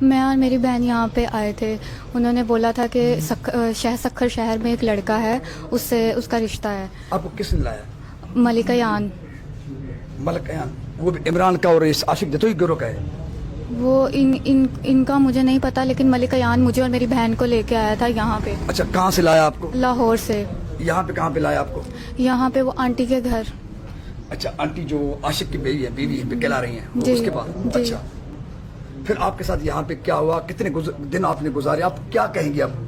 मैं और मेरी बहन यहाँ पे आए थे। उन्होंने बोला था कि सखर शहर में एक लड़का है, उससे उसका रिश्ता है। आपको किसने लाया? मलिका यान। मलक यान, वो भी इमरान का और इस आशिक जतोई गिरोह का है? वो इनका मुझे नहीं पता, लेकिन मलिका यान मुझे और मेरी बहन को लेके आया था यहाँ पे। अच्छा, कहाँ से लाया आपको? लाहौर से। यहाँ पे कहाँ पे लाया आपको? यहाँ पे वो आंटी के घर। अच्छा, आंटी जो आशिक की बीवी है, कहला रही हैं वो, जी उसके बाद जी। अच्छा। फिर आपके साथ यहाँ पे क्या हुआ? कितने दिन आपने गुजारे? आप क्या कहेंगे अब?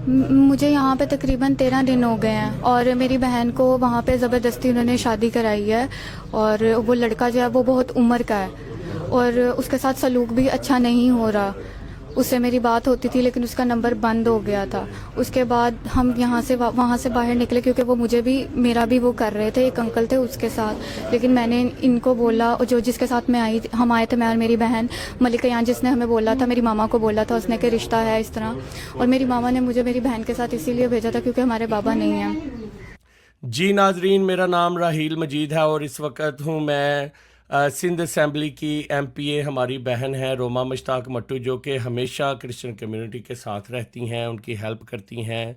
मुझे यहाँ पे तकरीबन 13 दिन हो गए हैं, और मेरी बहन को वहाँ पे ज़बरदस्ती उन्होंने शादी कराई है। और वो लड़का जो है वो बहुत उम्र का है, और उसके साथ सलूक भी अच्छा नहीं हो रहा। उससे मेरी बात होती थी, लेकिन उसका नंबर बंद हो गया था। उसके बाद हम यहाँ से वहाँ से बाहर निकले, क्योंकि वो मुझे भी मेरा भी वो कर रहे थे, एक अंकल थे उसके साथ। लेकिन मैंने इनको बोला, और जो जिसके साथ मैं आई, हम आए थे, मैं और मेरी बहन, मलिका यान, जिसने हमें बोला था, मेरी मामा को बोला था उसने कि रिश्ता है इस तरह। और मेरी मामा ने मुझे मेरी बहन के साथ इसीलिए भेजा था क्योंकि हमारे बाबा नहीं हैं। जी नाजरीन, मेरा नाम राहील मजीद है और इस वक्त हूँ मैं सिंध असम्बली की एमपीए। हमारी बहन है रोमा मुश्ताक मट्टू, जो कि हमेशा क्रिश्चियन कम्युनिटी के साथ रहती हैं, उनकी हेल्प करती हैं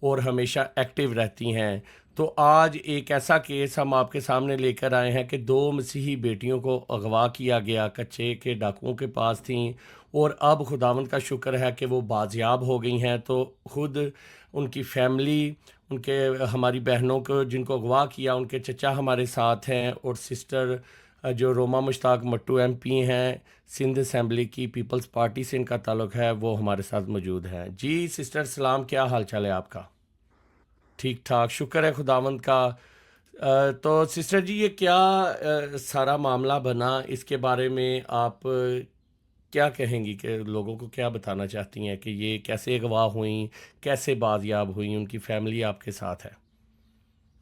और हमेशा एक्टिव रहती हैं। तो आज एक ऐसा केस हम आपके सामने लेकर आए हैं कि दो मसीही बेटियों को अगवा किया गया, कच्चे के डाकुओं के पास थीं, और अब खुदावंद का शुक्र है कि वो बाजियाब हो गई हैं। तो खुद उनकी फैमिली, उनके हमारी बहनों को जिनको अगवा किया, उनके चचा हमारे साथ हैं, और सिस्टर जो रोमा मुश्ताक मट्टू एमपी हैं, सिंध असम्बली की पीपल्स पार्टी से इनका ताल्लुक़ है, वो हमारे साथ मौजूद हैं। जी सिस्टर सलाम, क्या हाल चाल है आपका? ठीक ठाक, शुक्र है खुदावंद का। तो सिस्टर जी, ये क्या सारा मामला बना, इसके बारे में आप क्या कहेंगी कि लोगों को क्या बताना चाहती हैं कि ये कैसे अगवा हुई, कैसे बाजियाब हुई, उनकी फैमिली आपके साथ है?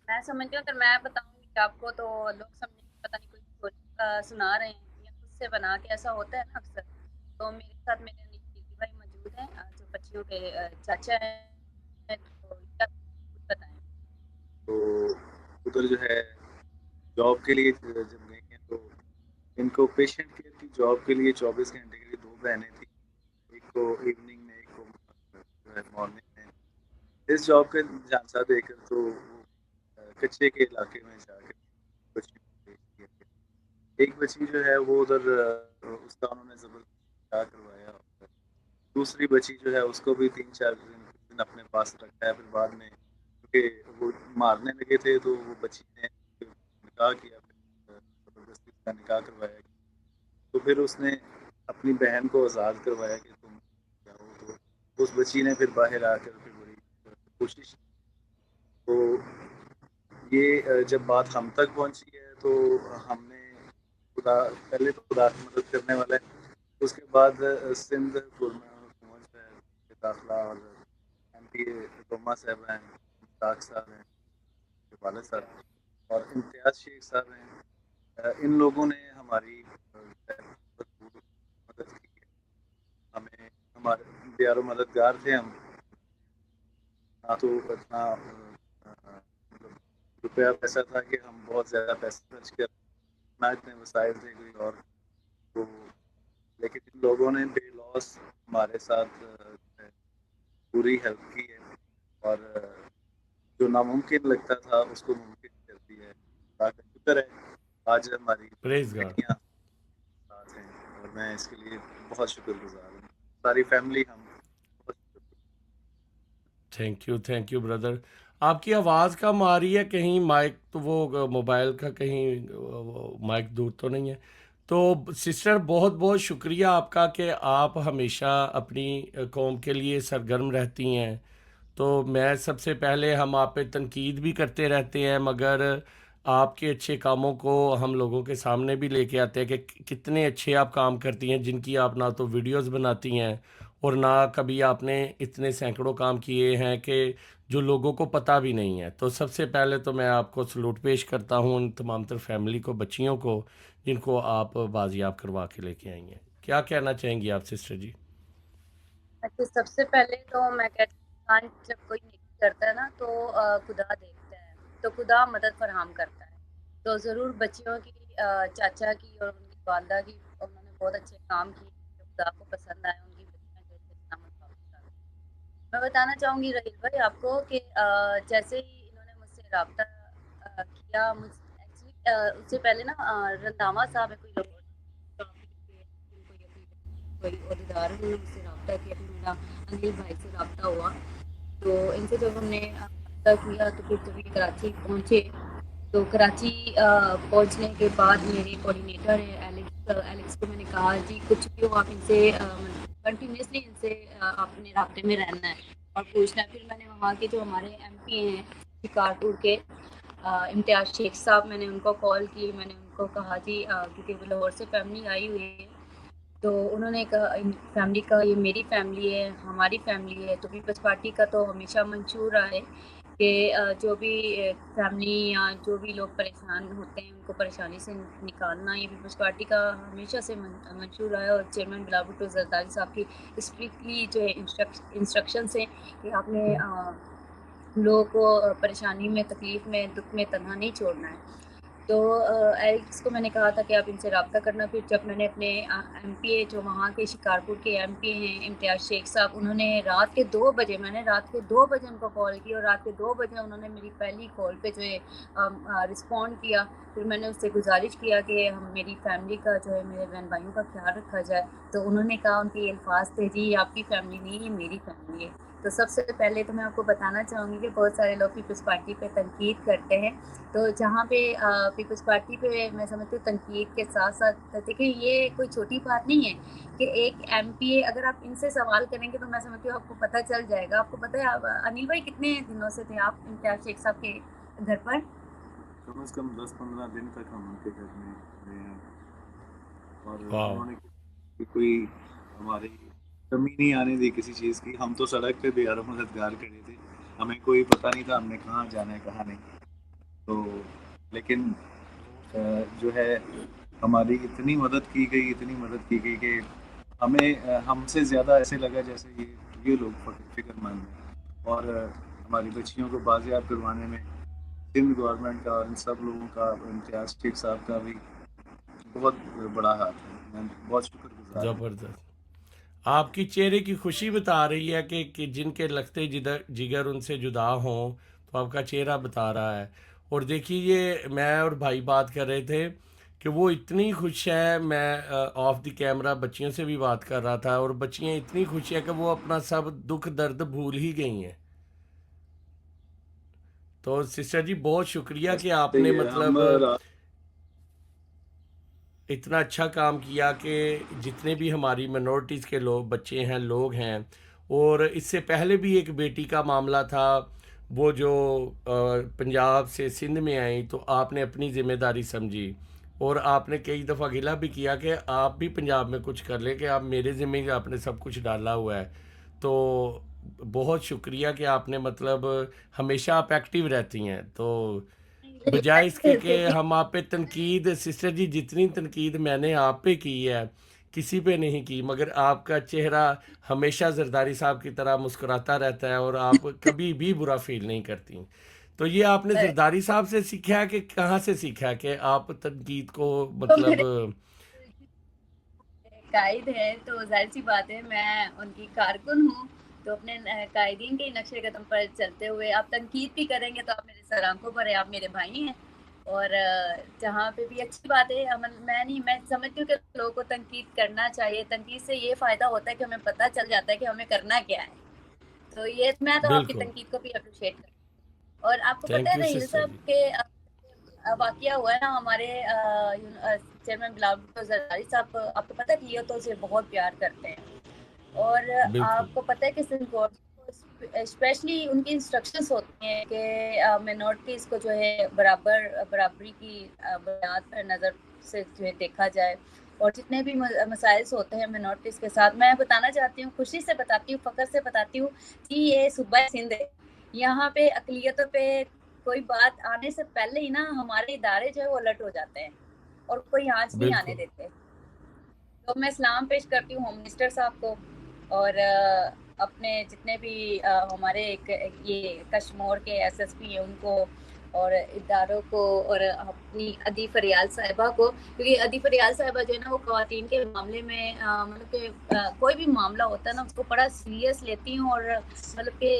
मैं समझती हूँ, अगर मैं बताऊंगी आपको तो लोग समझेंगे पता नहीं कोई स्टोरी सुना रहे हैं या खुद से बना के, ऐसा होता है ना अक्सर। तो मेरे साथ मेरे दीदी भाई मौजूद हैं, जो बच्चियों के चाचा हैं, तो क्या कुछ बताएं। तो उधर जो है जॉब के लिए जब गई हैं तो इनको पेशेंट केयर की जॉब के लिए 24 घंटे के लिए दो बहनें थी। एक को इवनिंग में, एक को जो है मॉर्निंग में। इस जॉब का झांसा देकर तो वो कच्चे के इलाके में जाकर बच्चियों को भेज दिया गया। एक बच्ची जो है वो उधर उसका उन्होंने जबरदस्ती क्या करवाया, और दूसरी बच्ची जो है उसको भी 3-4 दिन अपने पास रखा है। फिर बाद में क्योंकि वो मारने लगे थे तो वो बच्ची ने निकाह किया, फिर ज़बरदस्ती उसका निकाह करवाया गया। तो फिर उसने अपनी बहन को आज़ाद करवाया कि तुम जाओ। तो उस बच्ची ने फिर बाहर आकर फिर बड़ी कोशिश। तो ये जब बात हम तक पहुंची है तो हमने खुदा, पहले तो खुदा की मदद करने वाला है, उसके बाद सिंध हुकूमत जो है दाखिला और एमपी रोमा साहब हैं, मुश्ताक साहब हैं, वाले साहब और इम्तियाज़ शेख साहब हैं। इन लोगों ने हमारी भरपूर मदद की है। हमें हमारे प्यारो मददगार थे हम। ना तो इतना मतलब रुपया पैसा था कि हम बहुत ज़्यादा पैसा खर्च कर, ना इतने वसाइल थे कोई और। तो लेकिन इन लोगों ने बेलॉस हमारे साथ जो है पूरी हेल्प की है, और जो नामुमकिन लगता था उसको मुमकिन कर दिया है। खुदा का शुक्र है, आज हमारी प्रेज गॉड। बेटियां साथ हैं, और मैं इसके लिए बहुत शुक्रगुजार हूँ। सारी फैमिली हम बहुत शुक्रगुजार। Thank you brother. आपकी आवाज़ कम आ रही है, कहीं माइक तो वो मोबाइल का कहीं माइक दूर तो नहीं है? तो सिस्टर बहुत बहुत शुक्रिया आपका कि आप हमेशा अपनी कौम के लिए सरगर्म रहती हैं। तो मैं सबसे पहले, हम आप पे तनकीद भी करते रहते हैं, मगर आपके अच्छे कामों को हम लोगों के सामने भी लेके आते हैं कि कितने अच्छे आप काम करती हैं, जिनकी आप ना तो वीडियोस बनाती हैं और ना कभी आपने इतने सैकड़ों काम किए हैं कि जो लोगों को पता भी नहीं है। तो सबसे पहले तो मैं आपको सलूट पेश करता हूँ उन तमाम तर फैमिली को, बच्चियों को, जिनको आप बाजियाब करवा के लेके आई हैं। क्या कहना चाहेंगी आप सिस्टर जी? अच्छा, सबसे पहले तो मैं कहती हूँ, इंसान जब कोई नेकी करता है ना तो खुदा देखता है, तो खुदा मदद फरहम करता है। तो ज़रूर बच्चियों की, चाचा की और उनकी वालदा की, उन्होंने बहुत अच्छे काम किए, खुदा को पसंद आए, उनकी बच्चियाँ जैसे सलामत वापस आ गई। मैं बताना चाहूँगी रहील भाई आपको कि जैसे ही इन्होंने मुझसे रब्ता किया, मुझ एक्चुअली उससे पहले ना रंधावा साहब है, कोई लोग कोई अहदेदार, उन्होंने मुझसे रब्ता किया, फिर मेरा अनिल भाई से रब्ता हुआ। तो इनसे जब हमने रब्ता किया तो फिर जब ये कराची पहुँचे, तो कराची पहुँचने के बाद मेरे कोऑर्डिनेटर है एलेक्स को मैंने कहा जी कुछ भी हो आप इनसे कंटिन्यूसली इनसे आपने राब्ते में रहना है और पूछना है। फिर मैंने वहाँ के जो हमारे एमपी हैं शिकारपुर के इम्तियाज़ शेख साहब, मैंने उनको कॉल की, मैंने उनको कहा जी क्योंकि लाहौर से फैमिली आई हुई है, तो उन्होंने कहा फैमिली का ये मेरी फैमिली है, हमारी फैमिली है। तो पीपल्स पार्टी का तो हमेशा मंशूर रहा है कि जो भी फैमिली या जो भी लोग परेशान होते हैं उनको परेशानी से निकालना, ये पीपल्स पार्टी का हमेशा से मंशूर रहा है। और चेयरमैन बिलावल भुट्टो जरदारी साहब की स्ट्रिक्टली जो है इंस्ट्रक्शंस हैं कि आपने लोगों को परेशानी में, तकलीफ़ में, दुख में तन्हा नहीं छोड़ना है। तो एलेक्स को मैंने कहा था कि आप इनसे रब्ता करना। फिर जब मैंने अपने एमपीए जो वहाँ के शिकारपुर के एमपी हैं इम्तियाज़ शेख साहब, उन्होंने रात के 2 बजे उनको कॉल की और रात के 2 बजे उन्होंने मेरी पहली कॉल पे जो है रिस्पॉन्ड किया। फिर मैंने उससे गुजारिश किया कि हम मेरी फैमिली का जो है मेरे बहन भाइयों का ख्याल रखा जाए। तो उन्होंने कहा, उनके ये अल्फाज थे जी आपकी फैमिली नहीं, ये मेरी फैमिली है। तो सबसे पहले तो मैं आपको बताना चाहूँगी कि बहुत सारे लोग पीपल्स पार्टी पे तनकीद करते हैं, तो जहाँ पे पीपल्स पार्टी पे मैं समझती हूँ तनकीद के साथ साथ देखिए ये कोई छोटी बात नहीं है कि एक एमपीए, अगर आप इनसे सवाल करेंगे तो मैं समझती हूँ आपको पता चल जाएगा। आपको पता है अनिल भाई कितने दिनों से थे आप इम्तियाज़ शेख साहब के घर पर? कम से कम 10-15 दिन तक हम उनके घर में रहे हैं और वाह। उन्होंने कोई हमारी कमी नहीं आने दी किसी चीज़ की। हम तो सड़क पे बेहद मददगार खड़े थे, हमें कोई पता नहीं था हमने कहाँ जाना है कहाँ नहीं। तो लेकिन जो है हमारी इतनी मदद की गई कि हमें हमसे ज़्यादा ऐसे लगा जैसे ये लोग फिक्रमंद हैं। और हमारी बच्चियों को बाजियाब करवाने में सिंध गवर्नमेंट का और इन सब लोगों का, इम्तियाज़ शेख साहब का भी बहुत बड़ा हाथ है। मैं बहुत शुक्रगुजार हूँ। ज़बरदस्त। आपकी चेहरे की खुशी बता रही है कि जिनके लगते जिगर उनसे जुदा हों, तो आपका चेहरा बता रहा है। और देखिए ये मैं और भाई बात कर रहे थे कि वो इतनी खुश है, मैं ऑफ द कैमरा बच्चियों से भी बात कर रहा था और बच्चियां इतनी खुश है कि वो अपना सब दुख दर्द भूल ही गई हैं। तो सिस्टर जी बहुत शुक्रिया बस कि सही आपने है। हम मतलब इतना अच्छा काम किया कि जितने भी हमारी मिनॉरिटीज़ के लोग बच्चे हैं, लोग हैं। और इससे पहले भी एक बेटी का मामला था, वो जो पंजाब से सिंध में आई, तो आपने अपनी ज़िम्मेदारी समझी और आपने कई दफ़ा गिला भी किया कि आप भी पंजाब में कुछ कर लें, कि आप मेरे ज़िम्मे ही आपने सब कुछ डाला हुआ है। तो बहुत शुक्रिया कि आपने मतलब हमेशा आप एक्टिव रहती हैं। तो बजाय इसके कि हम आप पे तनकीद, सिस्टर जी जितनी तनकीद मैंने आप पे की है किसी पे नहीं की, मगर आपका चेहरा हमेशा जरदारी साहब की तरह मुस्कुराता रहता है और आप कभी भी बुरा फील नहीं करती। तो ये आपने जरदारी साहब से सीखा है कि कहाँ से सीखा है कि आप तनकीद को तो मतलब? मेरे कायद है तो जाहिर सी बात है मैं उनकी कारकुन हूँ, तो अपने कायदीन के नक्शे कदम पर चलते हुए आप तनकीद भी करेंगे तो आप मेरे सर आंखों पर है, आप मेरे भाई हैं। और जहाँ पे भी अच्छी बात है, मैं समझती हूँ कि लोगों को तनकीद करना चाहिए। तनकीद से ये फ़ायदा होता है कि हमें पता चल जाता है कि हमें करना क्या है। तो ये मैं तो आपकी बिल्कुल। तनकीद को भी अप्रिशिएट करती हूँ। और आपको पता थैंक है यू रहील सिस्टर साहब जी। के वाकया हुआ है ना हमारे चेयरमैन बिलावल भुट्टो जरदारी साहब, आपको पता है कि ये तो उसे बहुत प्यार करते हैं। और बिल्कुल आपको पता है कि सिंध गवर्नमेंट स्पेशली उनकी इंस्ट्रक्शंस होती हैं कि मिनॉरिटीज़ को जो है बराबरी की बुनियाद पर नज़र से जो है देखा जाए। और जितने भी मसाइल्स होते हैं मिनॉरिटीज़ के साथ, मैं बताना चाहती हूँ, खुशी से बताती हूँ, फ़ख्र से बताती हूँ कि ये सूबा सिंध है। यहाँ पे अक़लियतों पे कोई बात आने से पहले ही ना हमारे इदारे जो है वो अलर्ट हो जाते हैं और कोई आँच नहीं आने बिल्कुल। देते। तो मैं सलाम पेश करती हूँ होम मिनिस्टर साहब को और अपने जितने भी हमारे ये कश्मीर के एसएसपी हैं उनको, और इदारों को और अपनी अदी फरियाल साहिबा को, क्योंकि अदी फरियाल साहिबा जो है ना वो ख़वातीन के मामले में मतलब कि कोई भी मामला होता है ना उसको बड़ा सीरियस लेती हूँ और मतलब कि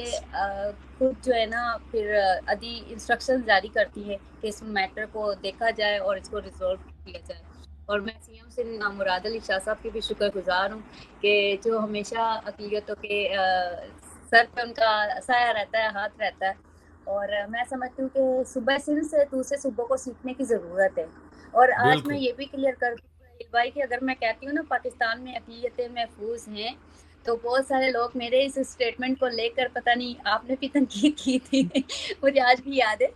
खुद जो है ना फिर अदी इंस्ट्रक्शन जारी करती है कि इस मैटर को देखा जाए और इसको रिजॉल्व किया जाए। और मैं सीएम से मुराद अली शाह साहब की भी शुक्रगुजार हूँ कि जो हमेशा अक़लियतों के सर पे उनका साया रहता है, हाथ रहता है। और मैं समझती हूँ कि सूबा सिंध से दूसरे सूबों को सीखने की ज़रूरत है। और आज मैं बिल्कुल ये भी क्लियर कर दूँ भाई कि अगर मैं कहती हूँ ना पाकिस्तान में अक़लियतें महफूज हैं, तो बहुत सारे लोग मेरे इस स्टेटमेंट को लेकर पता नहीं आपने भी तनकीद की थी मुझे आज भी याद है।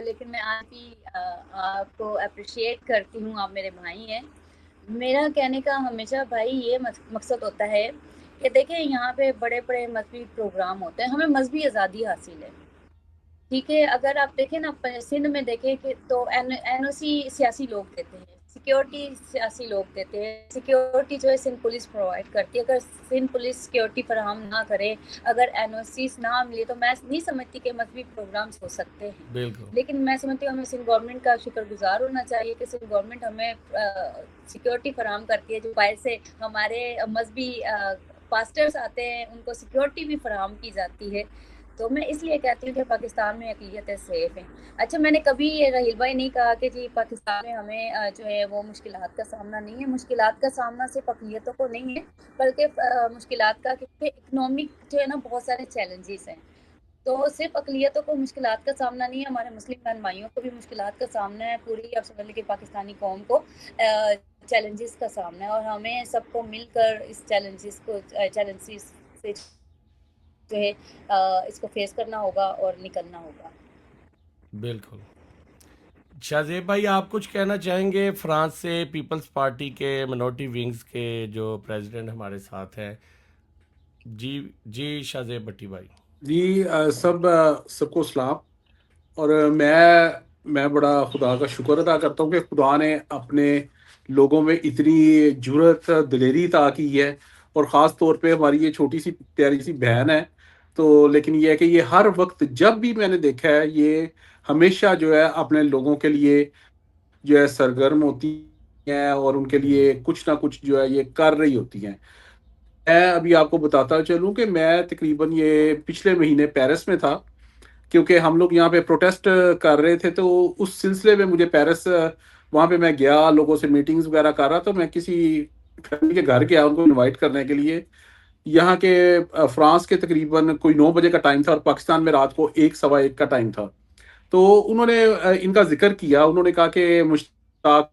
लेकिन मैं आज भी आपको अप्रिशिएट करती हूँ, आप मेरे भाई हैं। मेरा कहने का हमेशा भाई ये मकसद होता है कि देखें यहाँ पे बड़े-बड़े मज़हबी प्रोग्राम होते हैं, हमें मज़हबी आज़ादी हासिल है। ठीक है, अगर आप देखें ना सिंध में देखें कि तो एनओसी सियासी लोग देते हैं, सिक्योरिटी सियासी लोग देते हैं, सिक्योरिटी जो है सिंध पुलिस प्रोवाइड करती है। अगर सिंध पुलिस सिक्योरिटी फराहम ना करे, अगर एनओसीज ना मिले तो मैं नहीं समझती कि मजहबी प्रोग्राम्स हो सकते हैं। बिल्कुल लेकिन मैं समझती हूँ हमें सिंध गवर्नमेंट का शुक्रगुजार होना चाहिए कि सिंध गवर्नमेंट हमें सिक्योरिटी फराहम करती है, जो बाहर से हमारे मजहबी पास्टर्स आते हैं उनको सिक्योरिटी भी फराहम की जाती है। तो मैं इसलिए कहती हूँ कि पाकिस्तान में अक़लियतें सेफ हैं। अच्छा, मैंने कभी ये रहील भाई नहीं कहा कि जी पाकिस्तान में हमें जो है वो मुश्किलात का सामना नहीं है। मुश्किलात का सामना सिर्फ अक़लियतों को नहीं है, बल्कि मुश्किलात का, क्योंकि इकनॉमिक जो है ना बहुत सारे चैलेंजेस हैं। तो सिर्फ अक़लियतों को मुश्किलात का सामना नहीं है, हमारे मुस्लिम बहन भाइयों को भी मुश्किलात का सामना है। पूरी आप समझ लीजिए पाकिस्तानी कौम को चैलेंजेस का सामना है और हमें सबको मिलकर इस चैलेंजेस से जो है इसको फेस करना होगा और निकलना होगा। बिल्कुल। शाहजेब भाई, आप कुछ कहना चाहेंगे? फ्रांस से पीपल्स पार्टी के मिनॉरिटी विंग्स के जो प्रेसिडेंट हमारे साथ हैं। जी जी शाहजेब भट्टी भाई। जी सबको सलाम। और मैं बड़ा खुदा का शुक्र अदा करता हूँ कि खुदा ने अपने लोगों में इतनी जुरत दिलेरी अता की है। और ख़ास तौर पे हमारी ये छोटी सी प्यारी सी बहन है। तो लेकिन ये है कि ये हर वक्त जब भी मैंने देखा है ये हमेशा जो है अपने लोगों के लिए जो है सरगर्म होती हैं और उनके लिए कुछ ना कुछ जो है ये कर रही होती हैं। मैं अभी आपको बताता चलूँ कि मैं तकरीबन ये पिछले महीने पेरिस में था, क्योंकि हम लोग यहाँ पे प्रोटेस्ट कर रहे थे। तो उस सिलसिले में मुझे पेरिस वहाँ पे मैं गया, लोगों से मीटिंग्स वगैरह कर रहा था। मैं किसी फैमिली के घर गया उनको इनवाइट करने के लिए। यहाँ के फ्रांस के तकरीबन कोई 9 बजे का टाइम था और पाकिस्तान में रात को 1 सवा 1 का टाइम था। तो उन्होंने इनका जिक्र किया, उन्होंने कहा कि मुश्ताक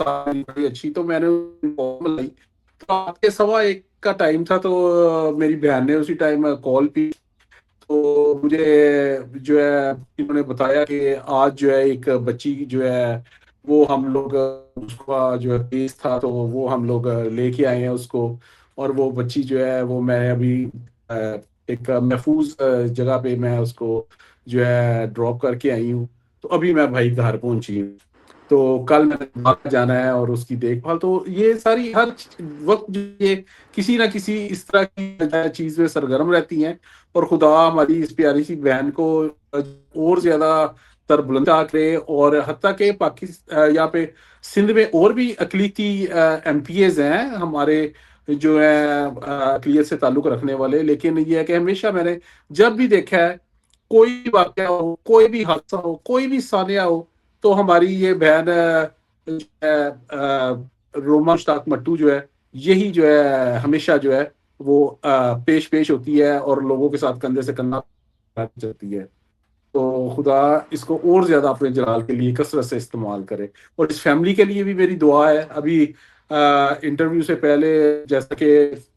बड़ी अच्छी। तो मैंने उनको लाई, तो रात के सवा 1 का टाइम था। तो मेरी बहन ने उसी टाइम कॉल की। तो मुझे जो है इन्होंने बताया कि आज जो है एक बच्ची जो है वो हम लोग उसका जो है केस था, तो वो हम लोग लेके आए हैं उसको। और वो बच्ची जो है वो मैं अभी एक महफूज जगह पे मैं उसको जो है ड्रॉप करके आई हूँ। तो अभी मैं भाई घर पहुंची हूँ। तो कल मैंने बाहर जाना है और उसकी देखभाल। तो ये सारी हर वक्त जो ये किसी ना किसी इस तरह की चीज में सरगर्म रहती हैं। और खुदा हमारी इस प्यारी सी बहन को और ज्यादा तरबुलंद करे। और हत्ता के पाकिस्तान यहाँ पे सिंध में और भी अकलीती एमपीएज हैं हमारे जो है अकलियत से ताल्लुक रखने वाले। लेकिन ये है कि हमेशा मैंने जब भी देखा है कोई भी वाकया हो, कोई भी हादसा हो, कोई भी सानिया हो, तो हमारी ये बहन रोमा मुश्ताक मट्टू जो है यही जो है हमेशा जो है वो पेश होती है और लोगों के साथ कंधे से कंधा चलती है। तो खुदा इसको और ज्यादा अपने जलाल के लिए कसरत से इस्तेमाल करे। और इस फैमिली के लिए भी मेरी दुआ है। अभी इंटरव्यू से पहले जैसा कि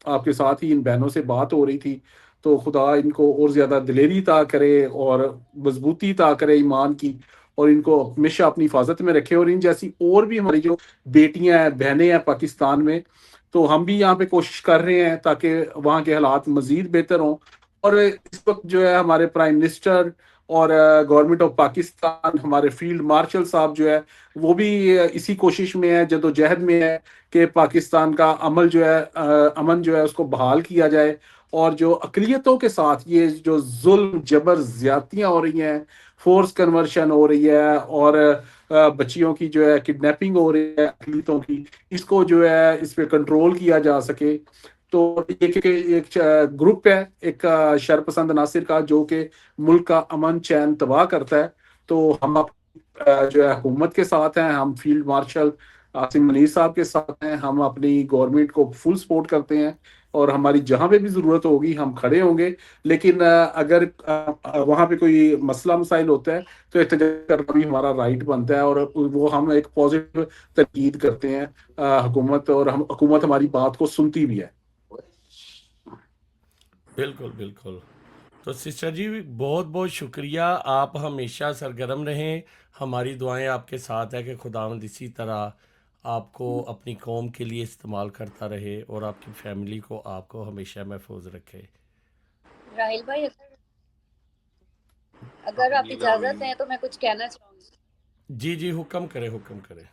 आपके साथ ही इन बहनों से बात हो रही थी, तो खुदा इनको और ज्यादा दिलेरी अता करे और मजबूती अता करे ईमान की, और इनको हमेशा अपनी हिफाजत में रखे। और इन जैसी और भी हमारी जो बेटियां हैं, बहनें हैं पाकिस्तान में, तो हम भी यहाँ पे कोशिश कर रहे हैं ताकि वहाँ के हालात मजीद बेहतर हों। और इस वक्त जो है हमारे प्राइम मिनिस्टर और गवर्नमेंट ऑफ पाकिस्तान, हमारे फील्ड मार्शल साहब जो है वो भी इसी कोशिश में है, जद्दोजहद में है कि पाकिस्तान का अमन जो है उसको बहाल किया जाए। और जो अकलियतों के साथ ये जो जुल्म जबर ज्यादतियां हो रही हैं, फोर्स कन्वर्शन हो रही है, और बच्चियों की जो है किडनैपिंग हो रही है अकलियतों की, इसको जो है इस पे कंट्रोल किया जा सके। तो एक ग्रुप है, एक शरपसंद नासिर का, जो कि मुल्क का अमन चैन तबाह करता है। तो हम जो है हुकूमत के साथ हैं, हम फील्ड मार्शल आसिम मनीर साहब के साथ हैं, हम अपनी गवर्नमेंट को फुल सपोर्ट करते हैं, और हमारी जहां पे भी जरूरत होगी हम खड़े होंगे। लेकिन अगर वहां पे कोई मसला मसाइल होता है तो एहतजाज करना भी हमारा राइट बनता है, और वो हम एक पॉजिटिव तनकीद करते हैं हुकूमत, और हम हुकूमत हमारी बात को सुनती भी है। बिल्कुल बिल्कुल। तो सिस्टर जी बहुत बहुत शुक्रिया, आप हमेशा सरगर्म रहें, हमारी दुआएं आपके साथ है कि खुदावंद इसी तरह आपको अपनी कौम के लिए इस्तेमाल करता रहे और आपकी फैमिली को आपको हमेशा महफूज रखे। राहिल भाई, अगर आप इजाजत दें तो मैं कुछ कहना चाहूंगी। जी जी, हुक्म करें हुक्म करें।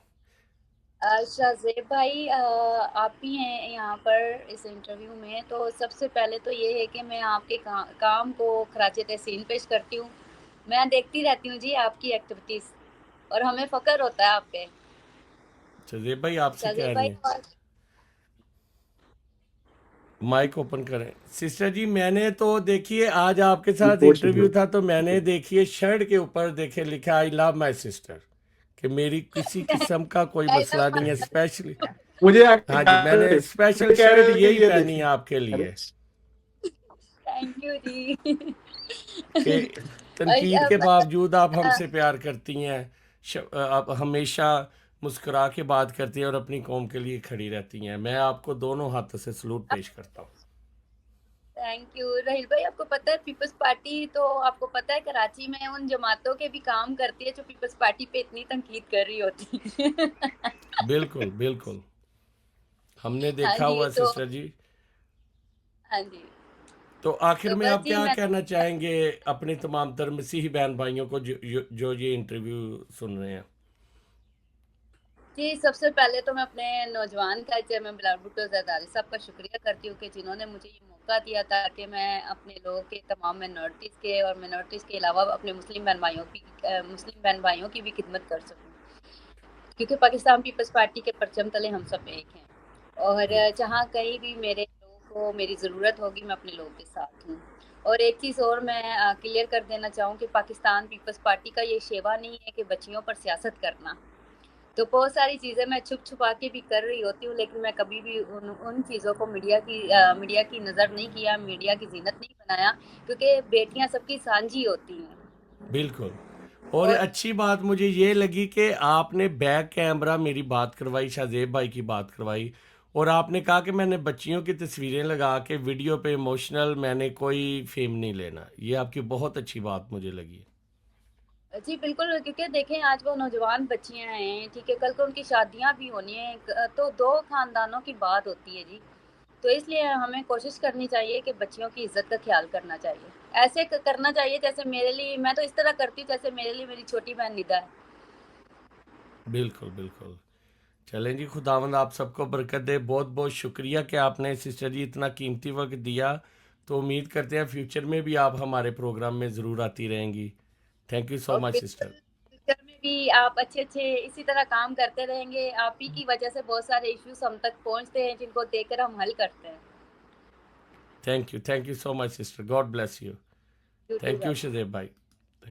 शाहजेब भाई, आप भी हैं यहाँ पर इस इंटरव्यू में, तो सबसे पहले तो ये है कि मैं आपके काम को खराज तहसीन पेश करती हूँ। मैं देखती रहती हूँ जी आपकी एक्टिविटीज, और हमें फख्र होता है आप पे। शजेब भाई आपसे कह शाहजेब रही भाई, हैं, माइक ओपन करें। सिस्टर जी मैंने तो देखिए आज आपके साथ बहुत इंटरव्यू था, तो मैंने शुक्रिया। देखिए शर्ट के ऊपर देखे लिखा आई लव माई सिस्टर, कि मेरी किसी किस्म का कोई I मसला love नहीं है my- स्पेशली। मुझे हाँ जी, मैंने स्पेशल कह शर्ट रहे थे यही ये पहनी है देखिए। आपके लिए थैंक यू जी। कि और तनकीद के मतलब बावजूद आप अ, हमसे प्यार करती हैं, आप हमेशा मुस्कुरा के बात करती हैं और अपनी कौम के लिए खड़ी रहती हैं। मैं आपको दोनों हाथों से सलूट पेश करता हूँ। थैंक यू राहिल भाई। आपको पता है पीपल्स पार्टी, तो आपको पता है कराची में उन जमातों के भी काम करती है जो पीपल्स पार्टी पे इतनी तनकीद कर रही होती है। बिल्कुल बिल्कुल, हमने हाँ देखा जी, हुआ तो सिस्टर जी। हाँ जी, तो आखिर तो में बस आप जी क्या मैं कहना चाहेंगे अपने तमाम तर मसीही बहन भाइयों को जो ये इंटरव्यू सुन रहे हैं? जी सबसे पहले तो मैं अपने नौजवान का चेयरमैन बिलाल भुट्टो जरदारी साहब का शुक्रिया करती हूँ कि जिन्होंने मुझे ये मौका दिया ताकि मैं अपने लोगों के, तमाम मिनॉरिटीज़ के और मिनॉरिटीज़ के अलावा अपने मुस्लिम बहन भाइयों की भी खिदमत कर सकूँ, क्योंकि पाकिस्तान पीपल्स पार्टी के परचम तले हम सब एक हैं। और बिल्कुल जहाँ कहीं भी मेरे लोगों को मेरी ज़रूरत होगी, मैं अपने लोगों के साथ हूँ। और एक चीज़ और मैं क्लियर कर देना चाहूँ कि पाकिस्तान पीपल्स पार्टी का ये शेवा नहीं है कि बच्चियों पर सियासत करना। तो बहुत सारी चीज़ें मैं छुप छुपा के भी कर रही होती हूँ, लेकिन मैं कभी भी उन चीज़ों को मीडिया की नज़र नहीं किया, मीडिया की जीनत नहीं बनाया, क्योंकि बेटियां सबकी सांझी होती हैं। बिल्कुल। और और अच्छी बात मुझे ये लगी कि आपने बैक कैमरा मेरी बात करवाई, शाहजेब भाई की बात करवाई, और आपने कहा कि मैंने बच्चियों की तस्वीरें लगा के वीडियो पे इमोशनल, मैंने कोई फेम नहीं लेना। ये आपकी बहुत अच्छी बात मुझे लगी। जी बिल्कुल, क्योंकि देखें आज वो नौजवान बच्चियां हैं, ठीक है, कल को उनकी शादियां भी होनी है, तो दो खानदानों की बात होती है जी। तो इसलिए हमें कोशिश करनी चाहिए कि बच्चियों की इज्जत का ख्याल करना चाहिए, ऐसे करना चाहिए जैसे मेरे लिए, मैं तो इस तरह करती हूँ जैसे मेरे लिए मेरी छोटी बहन निदा है। बिल्कुल बिल्कुल। चलें जी, खुदावंद आप सबको बरकत दे। बहुत बहुत शुक्रिया कि आपने सिस्टर जी इतना कीमती वक्त दिया। तो उम्मीद करते हैं फ्यूचर में भी आप हमारे प्रोग्राम में ज़रूर आती रहेंगी। थैंक यू सो और मच बिल्कुल सिस्टर। फ्यूचर में भी आप अच्छे अच्छे इसी तरह काम करते रहेंगे। आप ही की वजह से बहुत सारे इश्यूज हम तक पहुंचते हैं, जिनको देखकर हम हल करते हैं। Thank you so much sister, God bless you. You too thank you भाई। शदेब भाई।